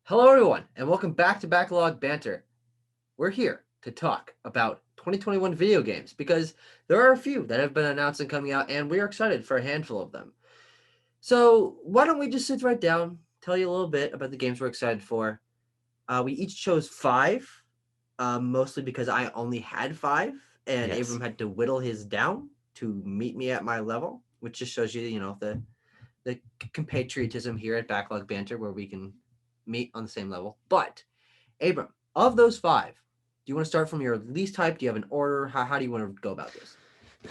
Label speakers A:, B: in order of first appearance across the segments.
A: Hello, everyone, and welcome back to Backlog Banter. We're here to talk about 2021 video games because there are a few that have been announced and coming out, and we are excited for a handful of them. So, why don't we just sit right down, tell you a little bit about the games we're excited for? We each chose five, mostly because I only had five, and
B: Yes.
A: Abram had to whittle his down to meet me at my level, which just shows you, the compatriotism here at Backlog Banter, where we can meet on the same level. But Abram, of those five, do you want to start from your least hype? Do you have an order? How do you want to go about this?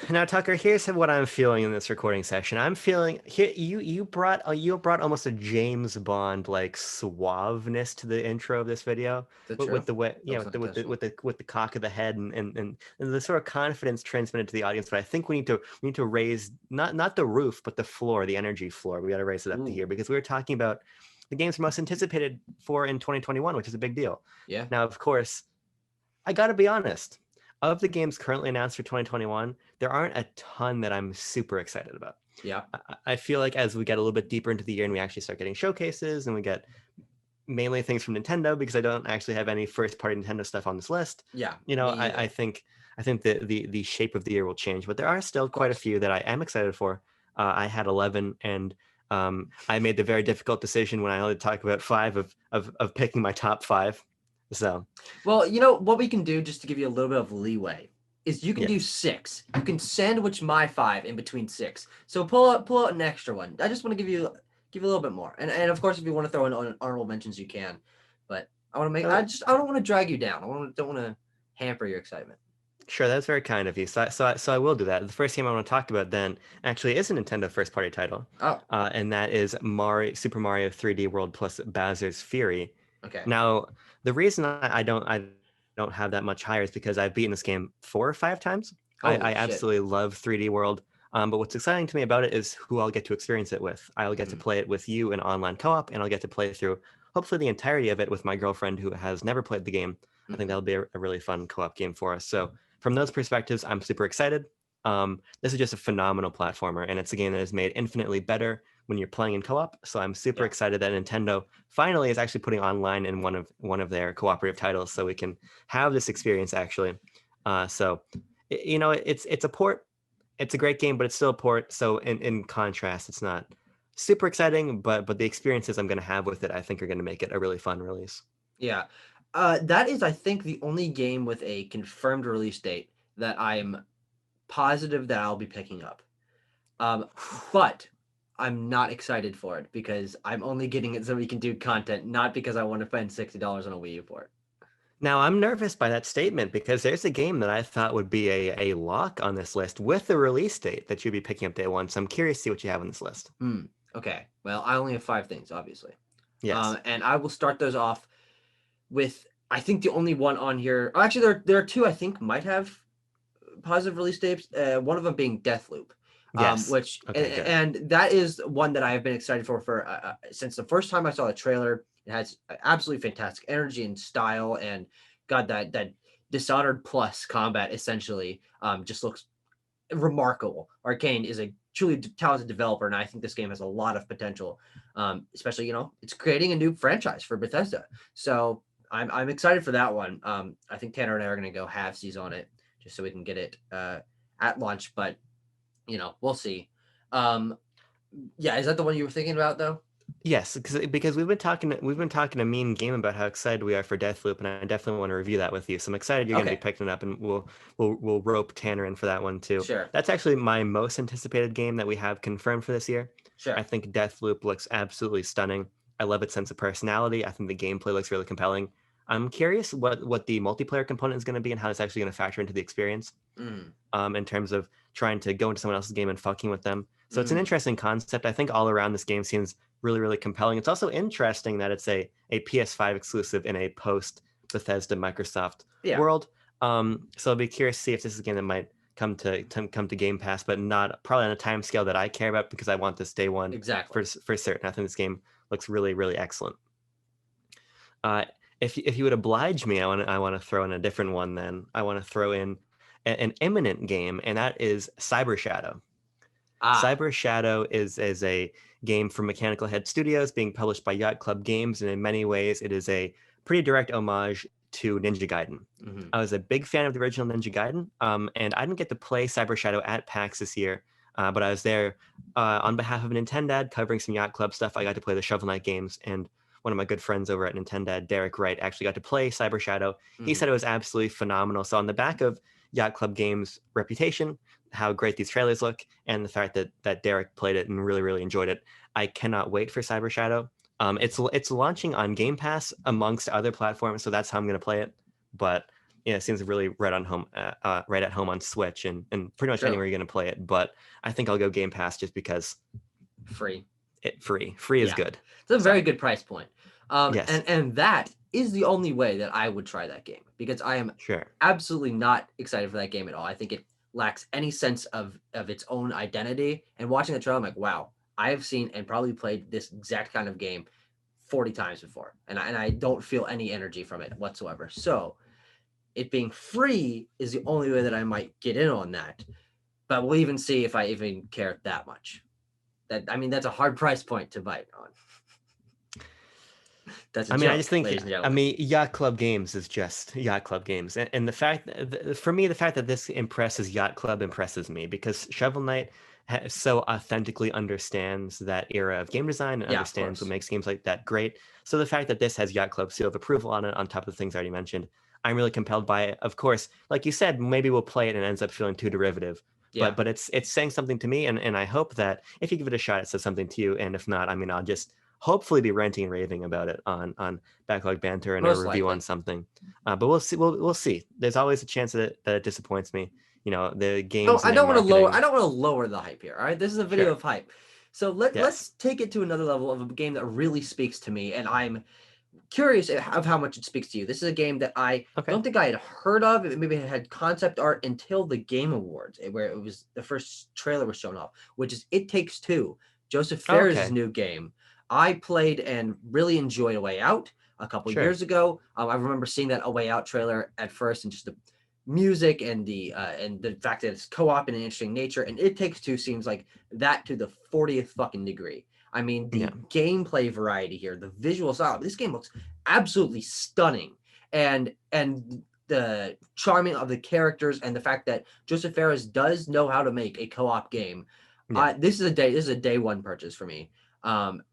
B: Now, Tucker, here's what I'm feeling in this recording session. I'm feeling here. You brought almost a James Bond like suaveness to the intro of this video,
A: Is that
B: with
A: true?
B: the way,
A: That
B: yeah,
A: was unintentional.
B: with the cock of the head and the sort of confidence transmitted to the audience. But I think we need to raise not the roof, but the floor, the energy floor. We got to raise it up to
A: Ooh,
B: here because we were talking about the games we're most anticipated for in 2021, which is a big deal.
A: yeah.
B: Now, of course, I got to be honest. Of the games currently announced for 2021, there aren't a ton that I'm super excited about.
A: Yeah.
B: I feel like as we get a little bit deeper into the year and we actually start getting showcases and we get mainly things from Nintendo because I don't actually have any first party Nintendo stuff on this list.
A: Yeah.
B: You know,
A: Me
B: I
A: either.
B: think the shape of the year will change, but there are still
A: Of
B: quite a
A: course.
B: few that I am excited for. I had 11, and I made the very difficult decision when I only talk about five of picking my top five. So
A: Well, what we can do just to give you a little bit of leeway is you can do
B: yes.
A: six. You can sandwich my five in between six. So pull out an extra one. I just want to give you a little bit more. And of course, if you want to throw in honorable mentions, you can. But I want to make.
B: So
A: I don't want to drag you down. Don't want to hamper your excitement.
B: sure, that's very kind of you. So I will do that. The first game I want to talk about then actually is a Nintendo first party title,
A: Oh,
B: and that is Super Mario 3D World plus Bowser's Fury.
A: okay.
B: Now, the reason I don't have that much higher is because I've beaten this game 4 or 5 times. I
A: Holy shit.
B: absolutely love 3D World. But what's exciting to me about it is who I'll get to experience it with. I'll get to
A: Mhm.
B: play it with you in online co-op, and I'll get to play through hopefully the entirety of it with my girlfriend who has never played the game. I think
A: Mhm.
B: that'll be a really fun co-op game for us. So from those perspectives, I'm super excited. This is just a phenomenal platformer, and it's a game that is made infinitely better when you're playing in co-op. So I'm super
A: Yeah.
B: excited that Nintendo finally is actually putting online in one of their cooperative titles, so we can have this experience actually. It's a port. It's a great game, but it's still a port. So in contrast, it's not super exciting, but the experiences I'm going to have with it, I think, are going to make it a really fun release.
A: Yeah. That is, I think, the only game with a confirmed release date that I'm positive that I'll be picking up. But I'm not excited for it because I'm only getting it so we can do content, not because I want to spend $60 on a Wii U for it.
B: Now, I'm nervous by that statement because there's a game that I thought would be a lock on this list with the release date that you'd be picking up day one. So I'm curious to see what you have on this list.
A: Hmm. Okay. Well, I only have five things, obviously.
B: Yes.
A: And I will start those off with I think the only one on here. Actually, there are two I think might have positive release dates. One of them being Deathloop,
B: Yes.
A: which
B: Okay, good.
A: and that is one that I have been excited for since the first time I saw the trailer. It has absolutely fantastic energy and style, and God, that Dishonored Plus combat essentially just looks remarkable. Arcane is a truly talented developer, and I think this game has a lot of potential. Especially, it's creating a new franchise for Bethesda, so I'm excited for that one. I think Tanner and I are going to go halvesies on it just so we can get it at launch, but we'll see. Um, yeah, is that the one you were thinking about though?
B: Yes, because we've been talking a mean game about how excited we are for Deathloop, and I definitely want to review that with you. So I'm excited you're going to be
A: Okay,
B: picking it up, and we'll rope Tanner in for that one too.
A: sure,
B: That's actually my most anticipated game that we have confirmed for this year. I
A: sure.
B: think Deathloop looks absolutely stunning. I love its sense of personality. I think the gameplay looks really compelling. I'm curious what the multiplayer component is going to be and how it's actually going to factor into the experience.
A: Mm,
B: In terms of trying to go into someone else's game and fucking with them. So it's an
A: mm,
B: interesting concept. I think all around this game seems really, really compelling. It's also interesting that it's a PS5 exclusive in a post Bethesda Microsoft
A: yeah,
B: world. So I'll be curious to see if this is a game that might come to Game Pass, but not probably on a time scale that I care about because I want this day one
A: exactly.
B: for certain. I think this game looks really, really excellent. Uh, if you would oblige me, I want to throw in a different one. Then I want to throw in an imminent game, and that is Cyber Shadow.
A: Ah,
B: Cyber Shadow is a game from Mechanical Head Studios being published by Yacht Club Games, and in many ways it is a pretty direct homage to Ninja Gaiden.
A: Mhm.
B: I was a big fan of the original Ninja Gaiden, and I didn't get to play Cyber Shadow at PAX this year, but I was there on behalf of Nintendad covering some Yacht Club stuff. I got to play the Shovel Knight games, and one of my good friends over at Nintendad, Derek Wright, actually got to play Cyber Shadow. He
A: Mhm.
B: said it was absolutely phenomenal. So on the back of Yacht Club Games' reputation, how great these trailers look, and the fact that Derek played it and really, really enjoyed it, I cannot wait for Cyber Shadow. It's launching on Game Pass amongst other platforms, so that's how I'm going to play it. But yeah, it seems really right at home on Switch and pretty much
A: True.
B: anywhere you're going to play it. But I think I'll go Game Pass just because
A: Free.
B: free is
A: Yeah.
B: good.
A: It's a
B: So
A: very good price point.
B: yes,
A: And that is the only way that I would try that game, because I am
B: sure.
A: absolutely not excited for that game at all. I think it lacks any sense of its own identity. And watching the trailer, I'm like, wow, I have seen and probably played this exact kind of game 40 times before, and I don't feel any energy from it whatsoever. So it being free is the only way that I might get in on that. But we'll even see if I even care that much. That's a hard price point to bite on. That's a
B: I mean, I
A: joke,
B: just think,
A: ladies and
B: I
A: gentlemen.
B: mean, Yacht Club Games is just Yacht Club Games, and the fact, for me, the fact that this impresses Yacht Club impresses me because Shovel Knight so authentically understands that era of game design and
A: Yeah, of
B: understands what
A: course.
B: makes games like that great. So the fact that this has Yacht Club seal of approval on it, on top of the things I already mentioned, I'm really compelled by it. Of course, like you said, maybe we'll play it and it ends up feeling too derivative.
A: Yeah.
B: But it's saying something to me, and I hope that if you give it a shot, it says something to you. And if not, I mean, I'll just hopefully be ranting and raving about it on Backlog Banter and a
A: Most
B: review on
A: likely.
B: something. But we'll see. We'll see. There's always a chance that it disappoints me. You know, the
A: No,
B: games
A: I
B: and their
A: don't want to lower. I
B: marketing.
A: don't want to lower the hype here. All right, this is a video
B: Sure.
A: of hype. So let's
B: Yes.
A: take it to another level of a game that really speaks to me, and I'm curious of how much it speaks to you. This is a game that I
B: Okay.
A: don't think I had heard of. Maybe it had concept art until the Game Awards, where it was the first trailer was shown off, which is It Takes Two, Joseph
B: Oh,
A: Fares'
B: okay.
A: new game. I played and really enjoyed A Way Out a couple
B: Sure.
A: years ago. I remember seeing that A Way Out trailer at first, and just the music and the fact that it's co-op in an interesting nature. And It Takes Two seems like that to the 40th fucking degree. I mean,
B: Yeah.
A: the gameplay variety here, the visual style. This game looks absolutely stunning, and the charming of the characters, and the fact that Joseph Fares does know how to make a co-op game.
B: Yeah.
A: This is a day one purchase for me.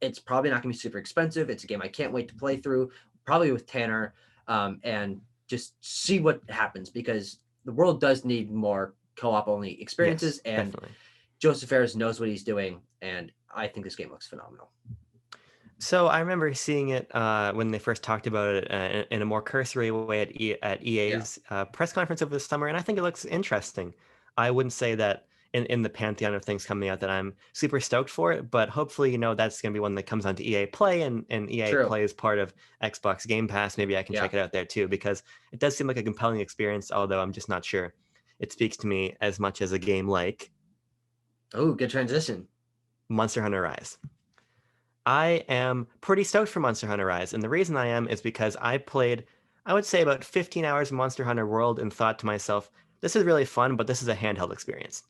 A: It's probably not gonna be super expensive. It's a game I can't wait to play through, probably with Tanner, and just see what happens, because the world does need more co-op only experiences,
B: Yes.
A: and
B: Definitely.
A: Joseph Fares knows what he's doing, and I think this game looks phenomenal.
B: So I remember seeing it when they first talked about it in a more cursory way at
A: Yeah,
B: EA's press conference over the summer, and I think it looks interesting. I wouldn't say that in the pantheon of things coming out that I'm super stoked for it, but hopefully, that's going to be one that comes onto EA Play, and EA
A: true.
B: Play is part of Xbox Game Pass. Maybe I can
A: Yeah.
B: check it out there too, because it does seem like a compelling experience, although I'm just not sure it speaks to me as much as a game like
A: Oh, good transition.
B: Monster Hunter Rise. I am pretty stoked for Monster Hunter Rise, and the reason I am is because I played, I would say, about 15 hours of Monster Hunter World and thought to myself, this is really fun, but this is a handheld experience.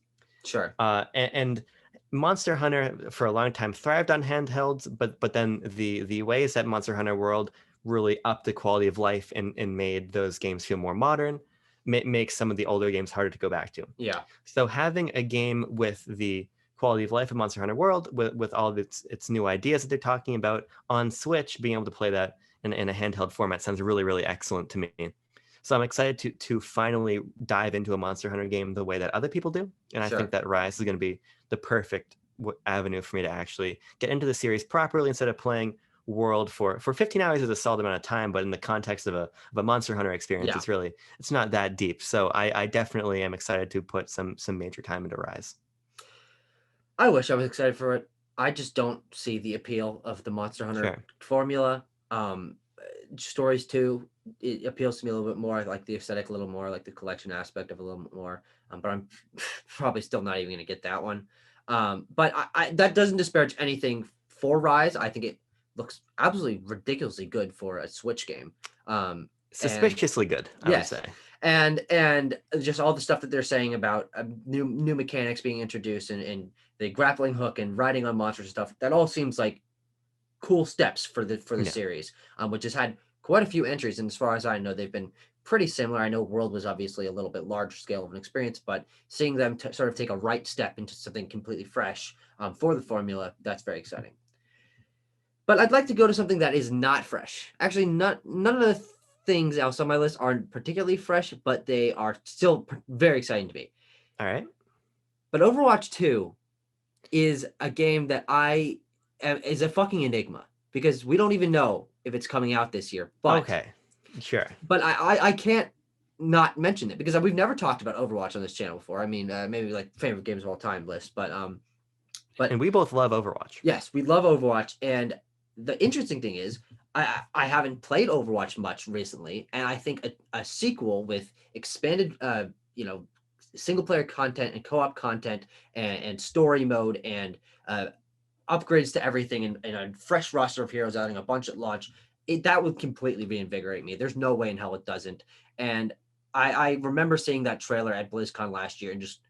A: Sure.
B: And Monster Hunter for a long time thrived on handhelds, but then the ways that Monster Hunter World really upped the quality of life and made those games feel more modern makes some of the older games harder to go back to.
A: Yeah.
B: So having a game with the quality of life of Monster Hunter World, with all of its new ideas that they're talking about on Switch, being able to play that in a handheld format sounds really, really excellent to me. So I'm excited to finally dive into a Monster Hunter game the way that other people do, and I think
A: Sure.
B: that Rise is going to be the perfect avenue for me to actually get into the series properly instead of playing World for 15 hours is a solid amount of time, but in the context of a Monster Hunter experience,
A: Yeah.
B: it's not that deep. So I definitely am excited to put some major time into Rise.
A: I wish I was excited for it. I just don't see the appeal of the Monster Hunter
B: Sure.
A: formula. Stories too, it appeals to me a little bit more. I like the aesthetic a little more, I like the collection aspect of a little bit more. But I'm probably still not even gonna get that one. But that doesn't disparage anything for Rise. I think it looks absolutely ridiculously good for a Switch game. And
B: Suspiciously good, I would
A: yes,
B: say.
A: and just all the stuff that they're saying about new mechanics being introduced, and the grappling hook and riding on monsters and stuff. That all seems like cool steps for the
B: Yeah.
A: series, which has had quite a few entries. And as far as I know, they've been pretty similar. I know World was obviously a little bit larger scale of an experience, but seeing them sort of take a right step into something completely fresh for the formula, that's very exciting. But I'd like to go to something that is not fresh. Actually, none of the things else on my list aren't particularly fresh, but they are still very exciting to me.
B: All right.
A: But Overwatch 2 is a game that is a fucking enigma because we don't even know if it's coming out this year.
B: Okay. Sure.
A: But I can't not mention it because we've never talked about Overwatch on this channel before. I mean, maybe like favorite games of all time list, but
B: And we both love Overwatch.
A: yes, we love Overwatch. And the interesting thing is, I haven't played Overwatch much recently, and I think a sequel with expanded, single player content and co op content and story mode and upgrades to everything and a fresh roster of heroes adding a bunch at launch, that would completely reinvigorate me. There's no way in hell it doesn't. And I remember seeing that trailer at BlizzCon last year and just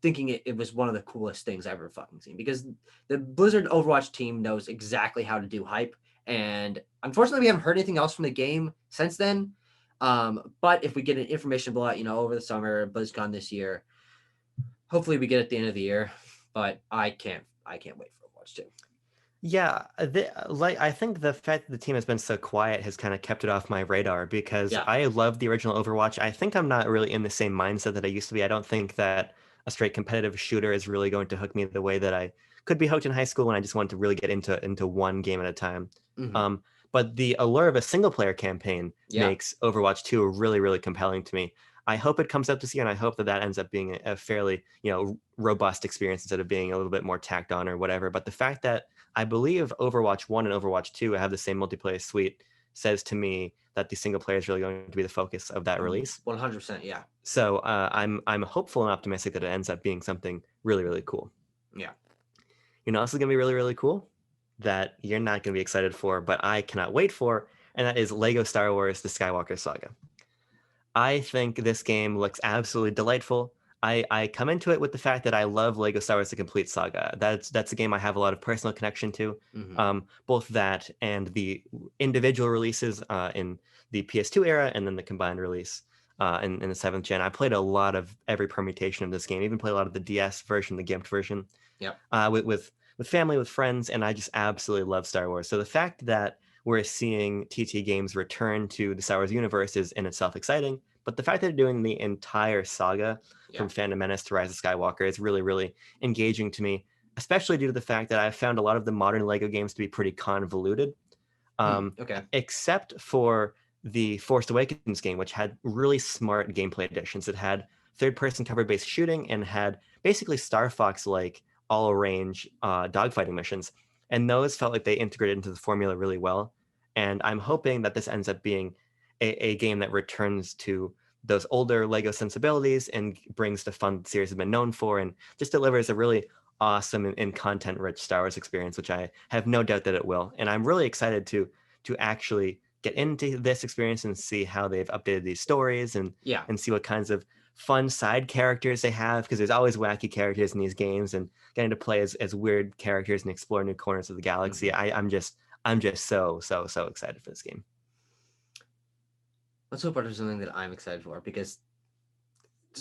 A: thinking it was one of the coolest things I've ever fucking seen because the Blizzard Overwatch team knows exactly how to do hype. And unfortunately, we haven't heard anything else from the game since then. But if we get an information blowout, over the summer, BlizzCon this year, hopefully we get it at the end of the year. But I can't wait for Overwatch 2.
B: Yeah, I think the fact that the team has been so quiet has kind of kept it off my radar because
A: Yeah.
B: I love the original Overwatch. I think I'm not really in the same mindset that I used to be. I don't think that a straight competitive shooter is really going to hook me the way that I could be hooked in high school when I just wanted to really get into one game at a time.
A: Mhm.
B: But the allure of a single player campaign
A: Yeah.
B: makes Overwatch 2 really, really compelling to me. I hope it comes out this year, and I hope that ends up being a fairly, robust experience instead of being a little bit more tacked on or whatever. But the fact that I believe Overwatch 1 and Overwatch 2 have the same multiplayer suite says to me that the single player is really going to be the focus of that release.
A: 100%. Yeah.
B: So I'm hopeful and optimistic that it ends up being something really, really cool.
A: Yeah.
B: Also going to be really, really cool that you're not going to be excited for, but I cannot wait for, and that is Lego Star Wars: The Skywalker Saga. I think this game looks absolutely delightful. I come into it with the fact that I love Lego Star Wars: The Complete Saga. That's a game I have a lot of personal connection to.
A: Mhm.
B: Both that and the individual releases in the PS2 era, and then the combined release in the 7th gen. I played a lot of every permutation of this game. Even played a lot of the DS version, the gimped version.
A: Yep.
B: With family, with friends, and I just absolutely love Star Wars. So the fact that we're seeing TT Games return to the Star Wars universe is in itself exciting. But the fact that they're doing the entire saga from Phantom Menace to Rise of Skywalker is really, really engaging to me, especially due to the fact that I've found a lot of the modern Lego games to be pretty convoluted.
A: Okay.
B: Except for the Force Awakens game, which had really smart gameplay additions. It had third-person cover-based shooting and had basically Star Fox-like all-range dogfighting missions, and those felt like they integrated into the formula really well. And I'm hoping that this ends up being a game that returns to those older Lego sensibilities and brings the fun the series has been known for, and just delivers a really awesome and content-rich Star Wars experience, which I have no doubt that it will. And I'm really excited to actually get into this experience and see how they've updated these stories and
A: Yeah.
B: see what kinds of fun side characters they have, because there's always wacky characters in these games, and getting to play as weird characters and explore new corners of the galaxy. I'm just so excited for this game.
A: Let's hope there's something that I'm excited for because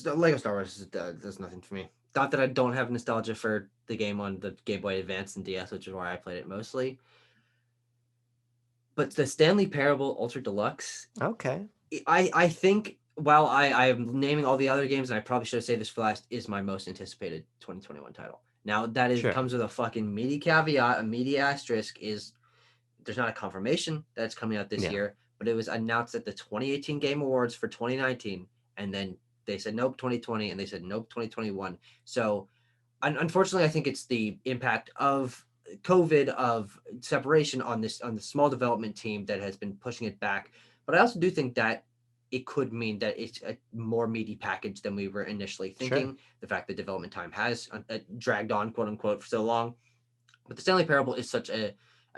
A: Lego Star Wars does nothing for me. Not that I don't have nostalgia for the game on the Game Boy Advance and DS, which is where I played it mostly. But the Stanley Parable Ultra Deluxe,
B: Okay.
A: I think while I am naming all the other games, and I probably should have saved this for last, is my most anticipated 2021 title. Now that is
B: Sure.
A: comes with a fucking meaty caveat, a meaty asterisk is there's not a confirmation that it's coming out this
B: Yeah.
A: year, but it was announced at the 2018 Game Awards for 2019, and then they said nope 2020, and they said nope 2021. So unfortunately, I think it's the impact of COVID, of separation on the small development team that has been pushing it back. But I also do think that it could mean that it's a more meaty package than we were initially thinking.
B: Sure.
A: The fact that development time has dragged on, quote unquote, for so long. But the Stanley Parable is such a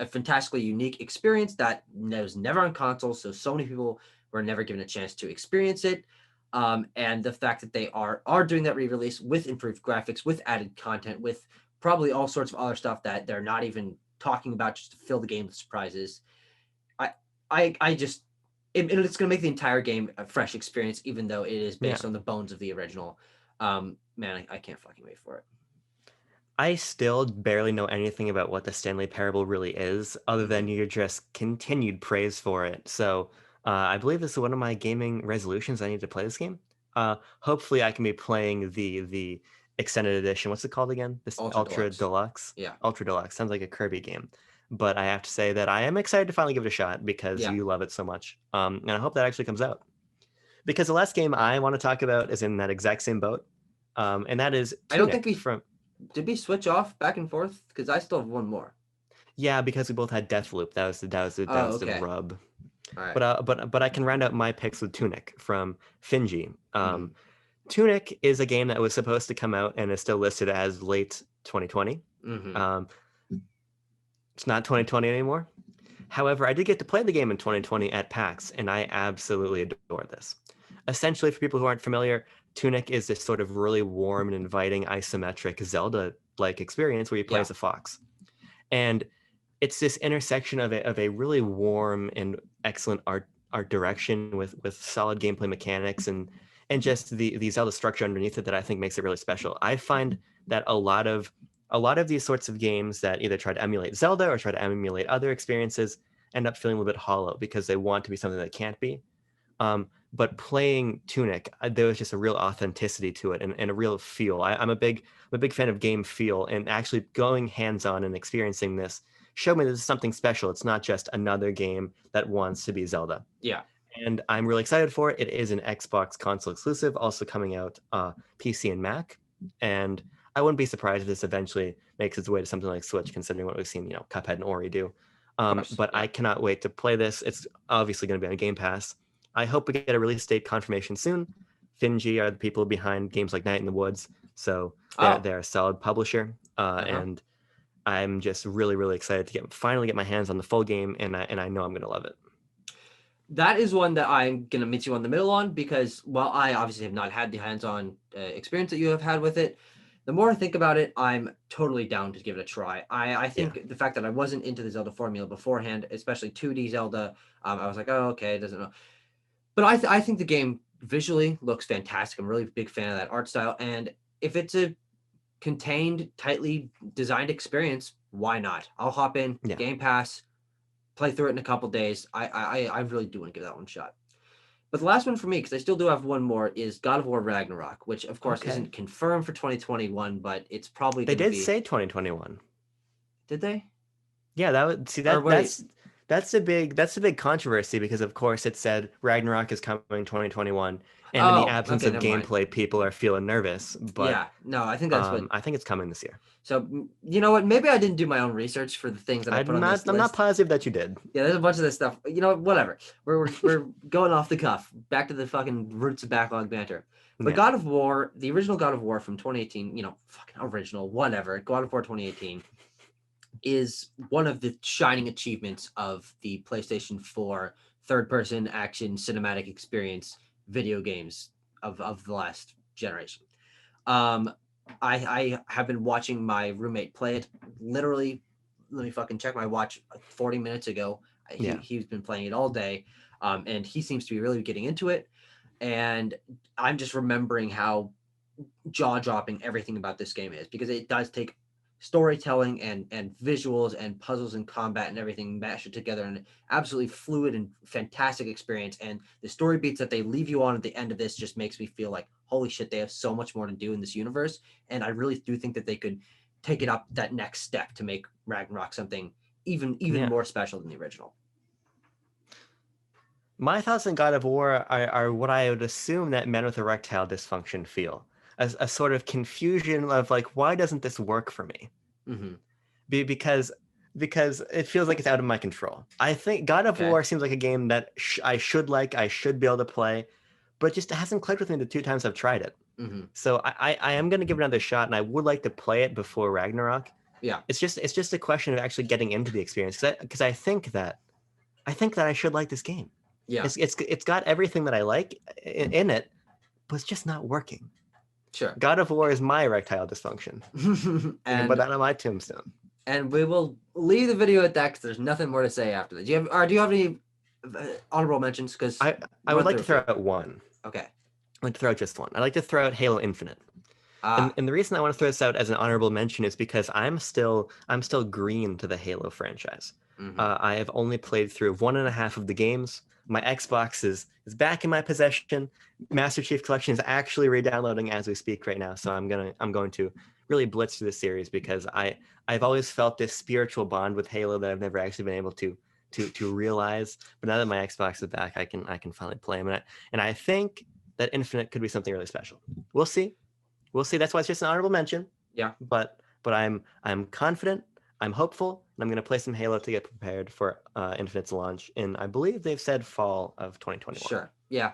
A: fantastically unique experience that was never on console. So many people were never given a chance to experience it. And the fact that they are doing that re-release with improved graphics, with added content, with probably all sorts of other stuff that they're not even talking about just to fill the game with surprises. I I just it's going to make the entire game a fresh experience, even though it is based
B: Yeah.
A: on the bones of the original. Man, I can't fucking wait for it.
B: I still barely know anything about what the Stanley Parable really is, other than your just continued praise for it. So I believe this is one of my gaming resolutions. I need to play this game. Hopefully, I can be playing the extended edition. What's it called again? This
A: Ultra
B: Ultra
A: Deluxe.
B: Deluxe.
A: Yeah.
B: Ultra Deluxe sounds like a Kirby game, but I have to say that I am excited to finally give it a shot because
A: Yeah.
B: you love it so much. And I hope that actually comes out. Because the last game I want to talk about is in that exact same boat, and that is
A: I don't think
B: Tunic from.
A: did we switch off back and forth? Because I still have one more.
B: Yeah, because we both had Deathloop.
A: Oh,
B: The
A: okay.
B: rub.
A: All right.
B: But I can round out my picks with Tunic from Finji.
A: Mhm.
B: Tunic is a game that was supposed to come out and is still listed as late 2020.
A: Mhm.
B: Um, it's not 2020 anymore. However, I did get to play the game in 2020 at PAX, and I absolutely adore this. Essentially, for people who aren't familiar, Tunic is this sort of really warm and inviting isometric Zelda-like experience where you play
A: Yeah.
B: as a fox. And it's this intersection of a really warm and excellent art direction with solid gameplay mechanics and just the Zelda structure underneath it that I think makes it really special. I find that a lot of these sorts of games that either try to emulate Zelda or try to emulate other experiences end up feeling a little bit hollow because they want to be something that can't be. But playing Tunic, there was just a real authenticity to it and a real feel. I'm a big fan of game feel, and actually going hands-on and experiencing this showed me this is something special. It's not just another game that wants to be Zelda.
A: Yeah.
B: And I'm really excited for it. It is an Xbox console exclusive, also coming out PC and Mac. And I wouldn't be surprised if this eventually makes its way to something like Switch, considering what we've seen, Cuphead and Ori do.
A: Of course.
B: But
A: Yeah.
B: I cannot wait to play this. It's obviously going to be on Game Pass. I hope we get a release date confirmation soon. Finji are the people behind games like Night in the Woods, so
A: Oh.
B: they're a solid publisher, and I'm just really really excited to finally get my hands on the full game, and I know I'm gonna love it.
A: That is one that I'm gonna meet you on the middle on, because while I obviously have not had the hands-on experience that you have had with it, the more I think about it, I'm totally down to give it a try. I think the fact that I wasn't into the Zelda formula beforehand, especially 2D Zelda, I was like, oh, okay, it doesn't know. But I think the game visually looks fantastic. I'm a really big fan of that art style, and if it's a contained, tightly designed experience, why not? I'll hop in,
B: Yeah.
A: Game Pass, play through it in a couple days. I really do want to give that one a shot. But the last one for me, because I still do have one more, is God of War Ragnarok, which of course
B: Okay.
A: isn't confirmed for 2021, but it's probably
B: They
A: going to
B: did
A: be.
B: say 2021.
A: Did they?
B: Yeah, that would see
A: Or
B: that
A: wait.
B: that's a big controversy because of course it said Ragnarok is coming 2021, and in the
A: Oh,
B: absence
A: okay,
B: of
A: never mind.
B: gameplay, people are feeling nervous. But
A: Yeah, no, I think that's what.
B: I think it's coming this year.
A: So you know what? Maybe I didn't do my own research for the things that I put on this list.
B: I'm not positive that you did.
A: Yeah, there's a bunch of this stuff. You know, whatever. We're going off the cuff, back to the fucking roots of backlog banter. But
B: Yeah.
A: God of War, the original God of War from 2018, fucking original, whatever. God of War 2018 is one of the shining achievements of the PlayStation 4 third-person action cinematic experience video games of the last generation. I have been watching my roommate play it. Literally, let me fucking check my watch 40 minutes ago. He's been playing it all day, and he seems to be really getting into it. And I'm just remembering how jaw-dropping everything about this game is, because it does take storytelling and visuals and puzzles and combat and everything mashed together in an absolutely fluid and fantastic experience. And the story beats that they leave you on at the end of this just makes me feel like, holy shit, they have so much more to do in this universe. And I really do think that they could take it up that next step to make Ragnarok something even more special than the original.
B: My thoughts on God of War are what I would assume that men with erectile dysfunction feel. A sort of confusion of like, why doesn't this work for me?
A: Mm-hmm.
B: Because it feels like it's out of my control. I think God of War seems like a game that I should be able to play, but it just hasn't clicked with me the 2 times I've tried it.
A: Mm-hmm.
B: So I am going to give it another shot, and I would like to play it before Ragnarok.
A: Yeah,
B: it's just a question of actually getting into the experience, because I think that I should like this game.
A: yeah,
B: It's got everything that I like in it, was just not working.
A: Sure.
B: God of War is my erectile dysfunction. You can put that on my tombstone.
A: And we will leave the video at that because there's nothing more to say after that. Do you have any honorable mentions? Because
B: I would like to throw out one.
A: Okay.
B: I'd like to throw out just one. I'd like to throw out Halo Infinite.
A: Ah,
B: And the reason I want to throw this out as an honorable mention is because I'm still green to the Halo franchise.
A: mhm.
B: I have only played through 1.5 of the games. My Xbox is back in my possession. Master Chief Collection is actually re-downloading as we speak right now. So I'm going to really blitz through this series because I've always felt this spiritual bond with Halo that I've never actually been able to realize. But now that my Xbox is back, I can finally play them. And I think that Infinite could be something really special. We'll see. That's why it's just an honorable mention.
A: Yeah.
B: But I'm confident. I'm hopeful, and I'm going to play some Halo to get prepared for Infinite's launch. And I believe they've said fall of 2021.
A: Sure. Yeah.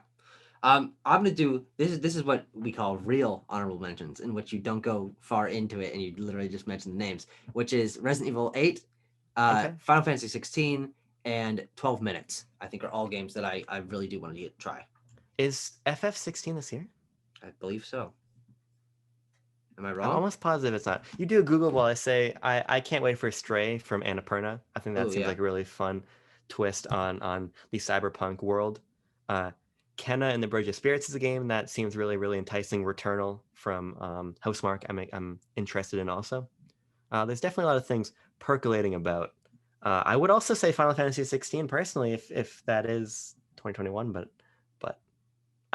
A: I'm gonna do this. This is what we call real honorable mentions, in which you don't go far into it and you literally just mention the names, which is Resident Evil 8,
B: Okay.
A: Final Fantasy 16, and 12 Minutes. I think are all games that I really do want to try.
B: Is FF16 this year?
A: I believe so. Am I
B: I'm
A: wrong?
B: almost positive it's not. You do a Google while I say I can't wait for Stray from Annapurna. I think that
A: Ooh,
B: seems
A: yeah.
B: like a really fun twist on the cyberpunk world. Kenna and the Bridge of Spirits is a game that seems really, really enticing. Returnal from Housemarque I'm interested in also. There's definitely a lot of things percolating about. I would also say Final Fantasy 16 personally, if that is 2021, but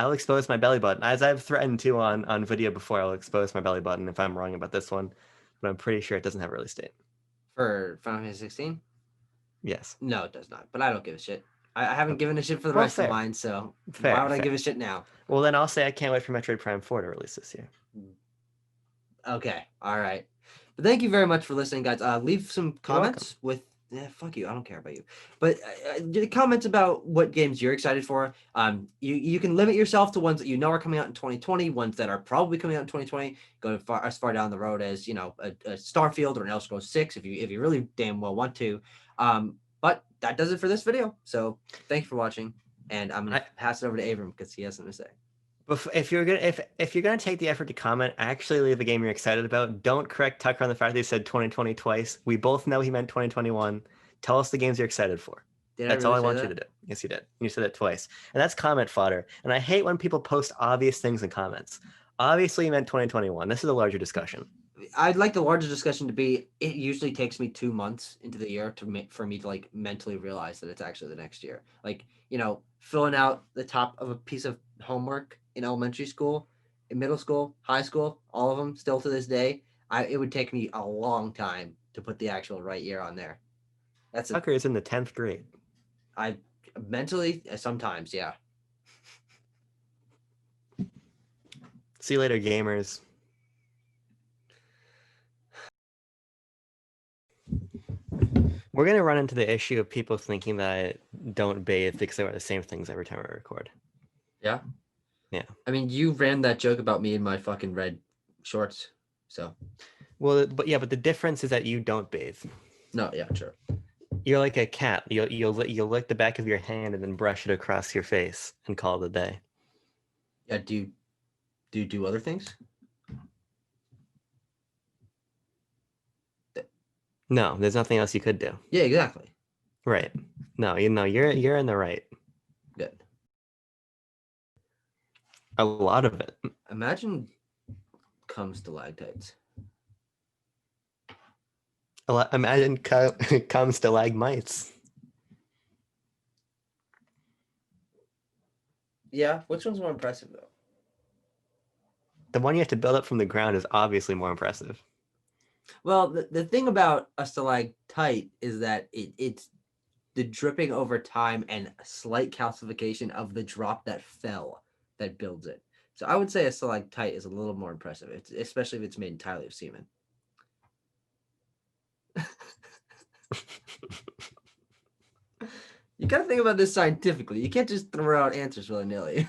B: I'll expose my belly button. As I've threatened to on video before, I'll expose my belly button if I'm wrong about this one, but I'm pretty sure it doesn't have a release date.
A: For Final Fantasy 16?
B: Yes.
A: No, it does not. But I don't give a shit. I haven't given a shit for the
B: Well,
A: rest
B: fair.
A: of mine, so
B: Fair,
A: why would I
B: fair.
A: give a shit now?
B: Well, then I'll say I can't wait for Metroid Prime 4 to release this year.
A: Okay, all right. But thank you very much for listening, guys. Leave some
B: welcome.
A: comments with fuck you. I don't care about you. But comments about what games you're excited for. You can limit yourself to ones that you know are coming out in 2020, ones that are probably coming out in 2020. Go as far down the road as a Starfield or an Elder Scrolls 6 if you really damn well want to. But that does it for this video. So thank you for watching, and I'm gonna pass it over to Abram because he has something to say.
B: If you're gonna take the effort to comment, actually leave a game you're excited about. Don't correct Tucker on the fact that he said 2020 twice. We both know he meant 2021. Tell us the games you're excited for. That's all I want you to do. Yes, you did. You said it twice, and that's comment fodder. And I hate when people post obvious things in comments. Obviously, you meant 2021. This is a larger discussion.
A: I'd like the larger discussion to be. It usually takes me 2 months into the year for me to like mentally realize that it's actually the next year. Like filling out the top of a piece of homework in elementary school, in middle school, high school, all of them still to this day. It would take me a long time to put the actual right year on there.
B: Tucker is in the 10th grade.
A: I mentally sometimes, yeah.
B: See you later, gamers. We're going to run into the issue of people thinking that I don't bathe because they wear the same things every time I record.
A: Yeah?
B: Yeah.
A: I mean, you ran that joke about me in my fucking red shorts, so.
B: Well, but the difference is that you don't bathe.
A: No, yeah, sure.
B: You're like a cat. You'll lick the back of your hand and then brush it across your face and call it a day.
A: Yeah, do you do other things?
B: No, there's nothing else you could do.
A: Yeah, exactly.
B: Right. No, you're in the right.
A: Good.
B: A lot of it.
A: Imagine stalactites.
B: Imagine come stalagmites.
A: Yeah, which one's more impressive though?
B: The one you have to build up from the ground is obviously more impressive.
A: Well, the thing about a stalactite is that it's the dripping over time and a slight calcification of the drop that fell that builds it. So I would say a stalactite is a little more impressive, especially if it's made entirely of semen. You got to think about this scientifically. You can't just throw out answers willy-nilly.